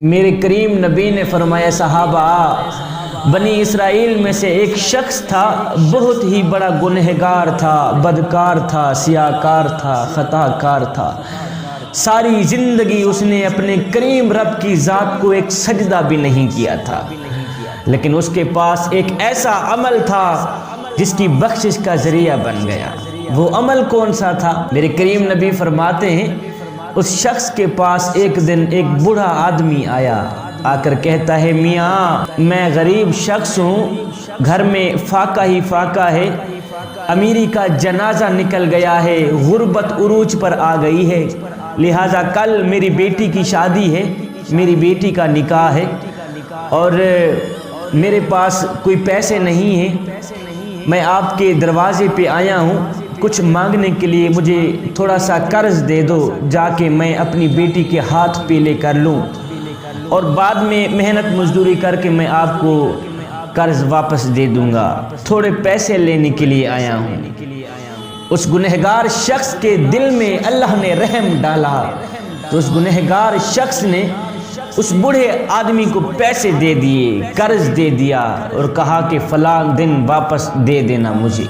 میرے کریم نبی نے فرمایا صحابہ، بنی اسرائیل میں سے ایک شخص تھا، بہت ہی بڑا گنہگار تھا، بدکار تھا، سیاہکار تھا، خطا کار تھا۔ ساری زندگی اس نے اپنے کریم رب کی ذات کو ایک سجدہ بھی نہیں کیا تھا، لیکن اس کے پاس ایک ایسا عمل تھا جس کی بخشش کا ذریعہ بن گیا۔ وہ عمل کون سا تھا؟ میرے کریم نبی فرماتے ہیں اس شخص کے پاس ایک دن ایک بوڑھا آدمی آیا، آ کر کہتا ہے میاں میں غریب شخص ہوں، گھر میں فاقہ ہی فاقہ ہے، امیری کا جنازہ نکل گیا ہے، غربت عروج پر آ گئی ہے، لہٰذا کل میری بیٹی کی شادی ہے، میری بیٹی کا نکاح ہے اور میرے پاس کوئی پیسے نہیں ہیں، میں آپ کے دروازے پہ آیا ہوں کچھ مانگنے کے لیے، مجھے تھوڑا سا قرض دے دو، جا کے میں اپنی بیٹی کے ہاتھ پیلے کر لوں اور بعد میں محنت مزدوری کر کے میں آپ کو قرض واپس دے دوں گا، تھوڑے پیسے لینے کے لیے آیا ہوں۔ اس گنہگار شخص کے دل میں اللہ نے رحم ڈالا تو اس گنہگار شخص نے اس بوڑھے آدمی کو پیسے دے دیے، قرض دے دیا اور کہا کہ فلاں دن واپس دے دینا مجھے۔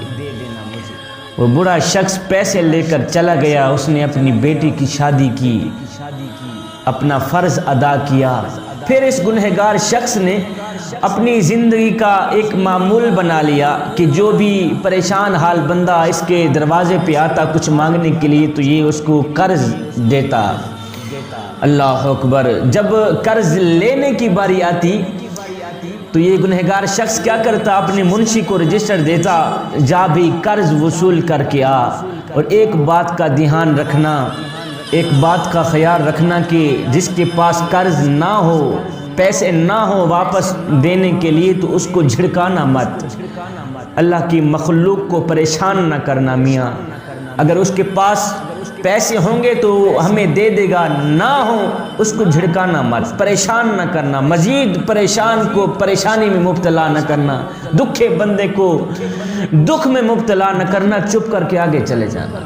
وہ بوڑھا شخص پیسے لے کر چلا گیا، اس نے اپنی بیٹی کی شادی کی، اپنا فرض ادا کیا۔ پھر اس گنہگار شخص نے اپنی زندگی کا ایک معمول بنا لیا کہ جو بھی پریشان حال بندہ اس کے دروازے پہ آتا کچھ مانگنے کے لیے تو یہ اس کو قرض دیتا۔ اللہ اکبر۔ جب قرض لینے کی باری آتی تو یہ گنہگار شخص کیا کرتا؟ اپنے منشی کو رجسٹر دیتا، جا بھی قرض وصول کر کے آ، اور ایک بات کا دھیان رکھنا، ایک بات کا خیال رکھنا کہ جس کے پاس قرض نہ ہو، پیسے نہ ہو واپس دینے کے لیے تو اس کو جھڑکانا مت، اللہ کی مخلوق کو پریشان نہ کرنا میاں۔ اگر اس کے پاس پیسے ہوں گے تو ہمیں دے دے گا، نہ ہو اس کو جھڑکانا مت، پریشان نہ کرنا، مزید پریشان کو پریشانی میں مبتلا نہ کرنا، دکھے بندے کو دکھ میں مبتلا نہ کرنا، چپ کر کے آگے چلے جانا۔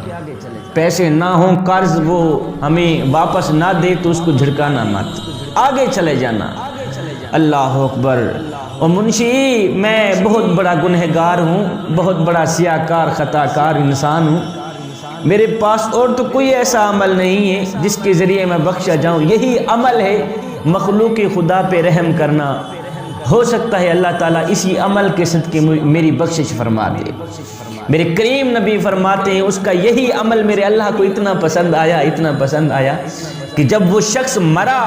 پیسے نہ ہوں، قرض وہ ہمیں واپس نہ دے تو اس کو جھڑکانا مت، آگے چلے جانا۔ اللہ اکبر۔ اور منشی میں بہت بڑا گنہگار ہوں، بہت بڑا سیاہکار خطا کار انسان ہوں، میرے پاس اور تو کوئی ایسا عمل نہیں ہے جس کے ذریعے میں بخشا جاؤں، یہی عمل ہے مخلوق خدا پہ رحم کرنا، ہو سکتا ہے اللہ تعالیٰ اسی عمل کے صدقے میری بخشش فرما دے۔ میرے کریم نبی فرماتے ہیں اس کا یہی عمل میرے اللہ کو اتنا پسند آیا، اتنا پسند آیا کہ جب وہ شخص مرا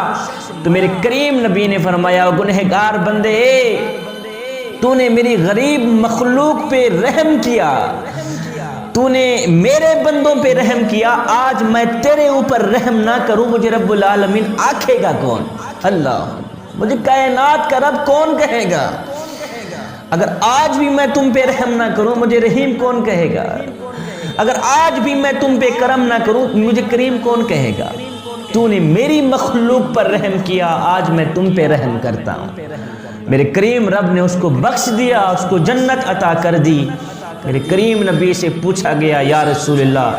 تو میرے کریم نبی نے فرمایا گنہگار بندے تو نے میری غریب مخلوق پہ رحم کیا، تو نے میرے بندوں پہ رحم کیا، آج میں تیرے اوپر رحم نہ کروں مجھے رب العالمین آکھے گا کون؟ اللہ، مجھے کائنات کا رب کون کہے گا؟ اگر آج بھی میں تم پہ رحم نہ کروں مجھے رحیم کون کہے گا؟ اگر آج بھی میں تم پہ کرم نہ کروں مجھے کریم کون کہے گا؟ تو نے میری مخلوق پر رحم کیا، آج میں تم پہ رحم کرتا ہوں۔ میرے کریم رب نے اس کو بخش دیا، اس کو جنت عطا کر دی۔ میرے کریم نبی سے پوچھا گیا یا رسول اللہ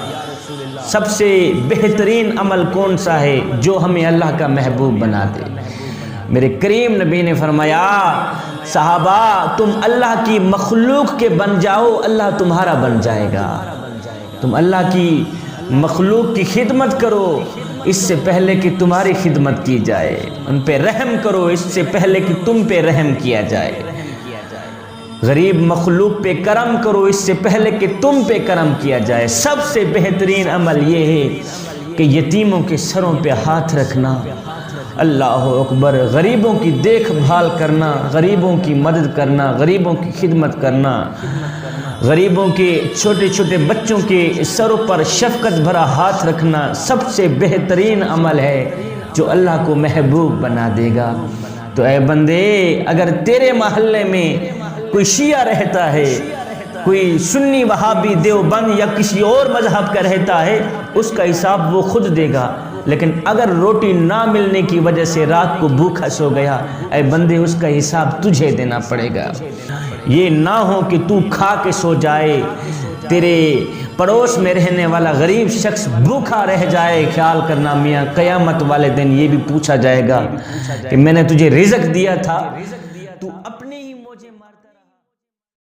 سب سے بہترین عمل کون سا ہے جو ہمیں اللہ کا محبوب بنا دے؟ میرے کریم نبی نے فرمایا صحابہ تم اللہ کی مخلوق کے بن جاؤ، اللہ تمہارا بن جائے گا۔ تم اللہ کی مخلوق کی خدمت کرو اس سے پہلے کہ تمہاری خدمت کی جائے، ان پہ رحم کرو اس سے پہلے کہ تم پہ رحم کیا جائے، غریب مخلوق پہ کرم کرو اس سے پہلے کہ تم پہ کرم کیا جائے۔ سب سے بہترین عمل یہ ہے کہ یتیموں کے سروں پہ ہاتھ رکھنا، اللہ اکبر، غریبوں کی دیکھ بھال کرنا، غریبوں کی مدد کرنا، غریبوں کی خدمت کرنا، غریبوں کے چھوٹے چھوٹے بچوں کے سروں پر شفقت بھرا ہاتھ رکھنا سب سے بہترین عمل ہے جو اللہ کو محبوب بنا دے گا۔ تو اے بندے اگر تیرے محلے میں کوئی شیعہ رہتا ہے، کوئی سنی وہابی دیوبند یا کسی اور مذہب کا رہتا ہے اس کا حساب وہ خود دے گا، لیکن اگر روٹی نہ ملنے کی وجہ سے رات کو بھوکا سو گیا، اے بندے اس کا حساب تجھے دینا پڑے گا۔ یہ نہ ہو کہ تو کھا کے سو جائے، تیرے پڑوس میں رہنے والا غریب شخص بھوکا رہ جائے، خیال کرنا میاں قیامت والے دن یہ بھی پوچھا جائے گا کہ میں نے تجھے رزق دیا تھا، تو اپنے ہی موجے مارتا رہا۔